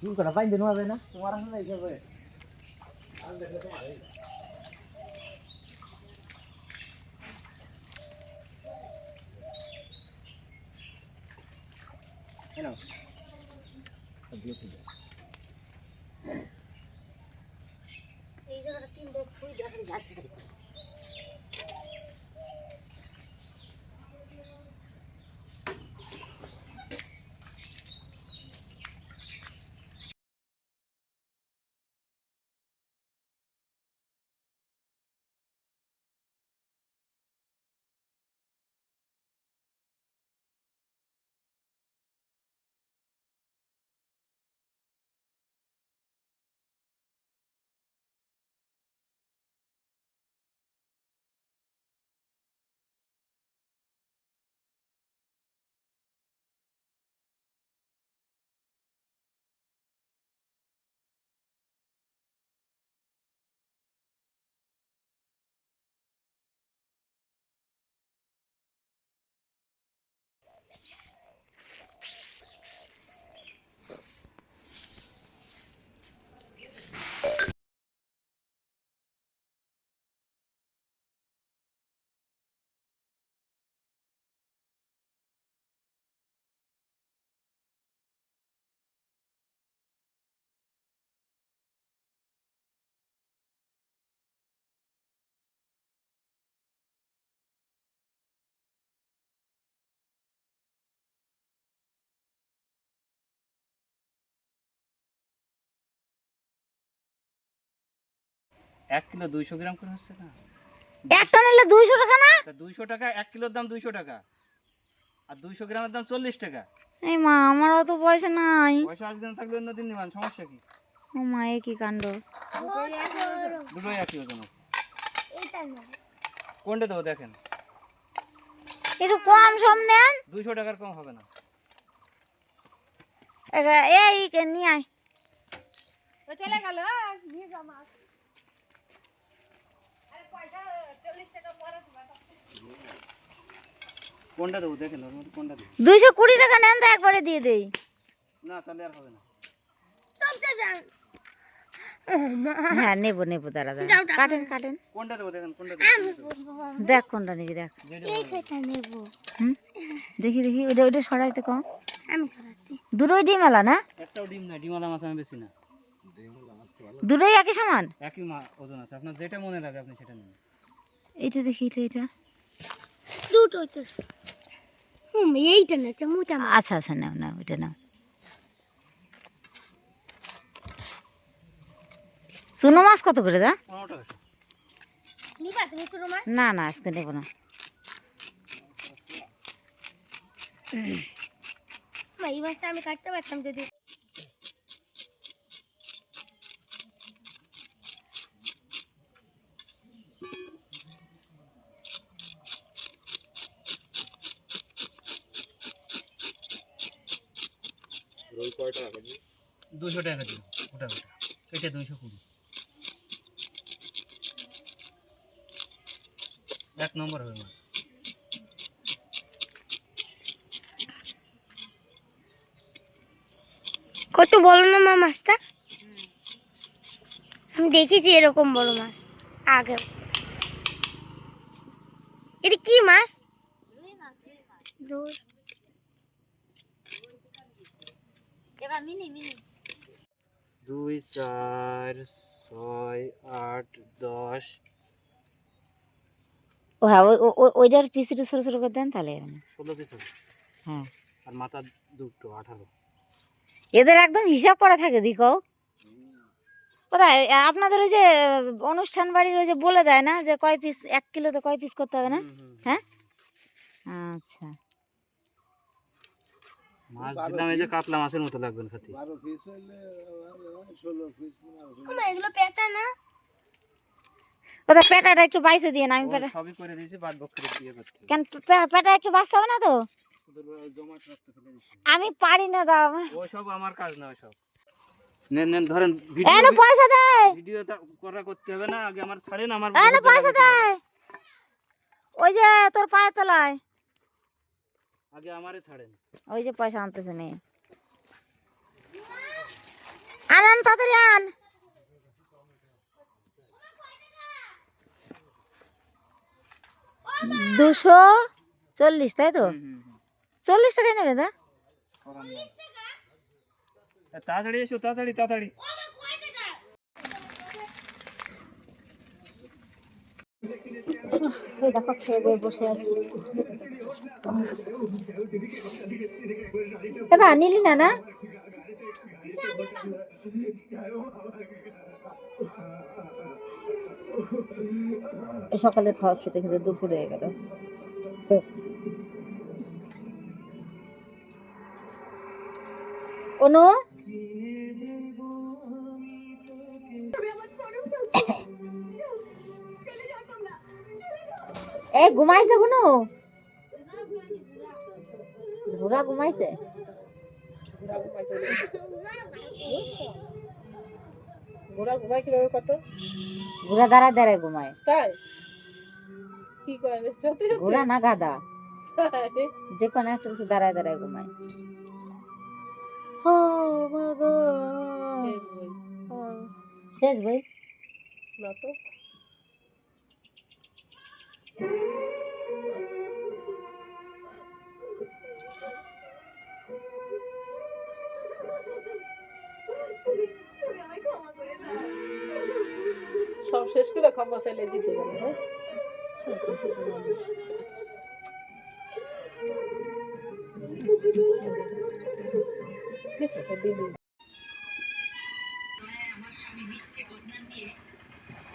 চুল কাটা বাইন্দে নেওয়া যায় না তোমার আসলে এইভাবে হ্যালো এই জায়গাটা 3 ব্যাগ ফুই দেখা যাচ্ছে। 1 কিলো 200 গ্রাম করে হচ্ছে না? একটা নিলে 200 টাকা না? তা 200 টাকা, 1 কিলোর দাম 200 টাকা আর 200 গ্রামের দাম 40 টাকা। এই মা, আমার অত পয়সা নাই। পয়সা আজকে না থাকলে অন্য দিন নিবান, সমস্যা কি? ও মা, এ কি কাণ্ড! দুটোই একই ওজন আছে। কোনটা দেবো দেখেন? একটু কম সম নেন। 200 টাকার কম হবে না। এই নিয়ে আয়। চলে গেল নিয়ে যা মাছ। আরে পয়সা 40 টাকা পরে দিবা। কোনটা দেবো দেখেন, ওর মধ্যে কোনটা দেবো? 220 টাকা নেন তো একবারে দিয়ে দেই। না তাহলে আর হবে না। হ্যাঁ, নেবো দাঁড়া কাটেন। কোনটা দেবো দেখেন, কোনটা দেবো? দেখ কোনটা নিবি, দেখ। দেখি ওটা সরাইতে কম। আমি ছড়াচ্ছি। দুটোই ডিম আলা না? একটাও ডিম না, ডিমওয়ালা মাছ আমি বেশি না। দুটোই একই সমান? একই ওজন আছে, আপনার যেটা মনে লাগে আপনি সেটা নিন। এইটা দেখি, এটা দুটোই তো। এইটা না, মোটা মাছ। আচ্ছা নাও এটা নাও। চুনো মাছ কত করে দা? 15 টাকা। নিবা তুমি ছোট মাছ? না আজকে নেবো না। এই মাছটা আমি কাটতে পারতাম যদি। রুই কয়টা কেজি? 200 টাকা কেজি। ওটা কেটে 220। 1 নম্বর হবে মাছ। কত বড় না মা মাছটা? আমি দেখেছি এরকম বড় মাছ আগে। এটা কি মাছ? দূর। এবার মিনি 2 4 6 8 10। ও হ্যাঁ, ওইটার পিসটা ছোট করে দেন তাহলে হবে না। 16 পিস হবে। হ্যাঁ, আর মাথা দুটো 18। এদের একদম হিসাব করা থাকে দিকো। কোথায় আপনাদের ওই যে অনুষ্ঠান বাড়ির ওই যে বলে দেয় না যে কয় পিস, 1 কিলোতে কয় পিস করতে হবে না? হ্যাঁ, আচ্ছা। মাছ দিলাম, এই যে কাতলা মাছের মতো লাগবে খেতে। 12 পিস হইলে 16 পিস 15 পিস। মা এগুলো পেটা না? ওটা পেটাটা একটু বাইসে দিয়ে না, আমি পেটা সবই করে দিয়েছি, বাদ বকরে দিয়ে করতে হবে। কেন পেটা একটু বাঁচতে হবে না তো? জমাট রাখতে ফেলে দিচ্ছি। আমি পারি না দাও। ওই সব আমার কাজ না, ওই সব নেন ধরেন। এনে পয়সা দেয়। ভিডিও করা করতে হবে না, আগে আমার ছাড়েন। আমার এনে পয়সা দেয়, ওই যে তোর পায়ের তলায়। আগে আমারে ছাড়েন। ওই যে পয়সা আনতেছে মেয়ে। আন তাড়াতাড়ি আন। 240, তাই তো? 40 টাকায় নেবে দা? তাড়াতাড়ি এসো, তাড়াতাড়ি তাড়াতাড়ি। সেই দেখো খেয়ে দিয়ে বসে আছি। এবার নিলি না না? সকালে খাওয়া খেতে খেতে দুপুর হয়ে গেল। অনু এ ঘুমাইছে বুনু? ঘোড়া ঘুমাইছে? ঘোড়া ঘুমায় কিভাবে কত? ঘোড়া দাঁড়ায় দাঁড়ায় ঘুমায়। তাই কি করে সত্যি সত্যি? ঘোড়া না গাধা, যে কোনো একটা কিছু দাঁড়ায় দাঁড়ায় ঘুমায়। শেষ ভাই না তো সব শেষ করে খাবো চাইলে জিতে গেল।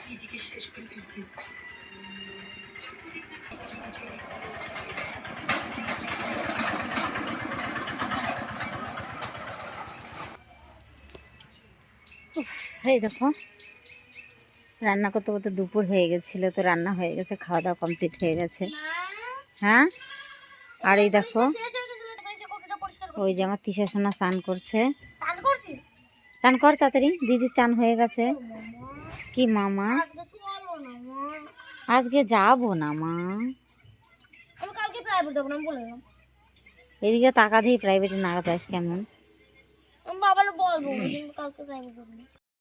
দিদি এই দেখো রান্না করতে করতে দুপুর হয়ে গেছিল, তো রান্না হয়ে গেছে, খাওয়া দাওয়া কমপ্লিট হয়ে গেছে। হ্যাঁ, আর এই দেখো ওই যে আমার তিশা সোনা স্নান করছে। চান কর তাড়াতাড়ি, দিদির চান হয়ে গেছে। কি মামা আজকে যাবো না মা, এদিকে টাকা দিয়ে প্রাইভেটে না যাস কেমন? বাবার বলবো কালকে প্রাইভেট যাবো।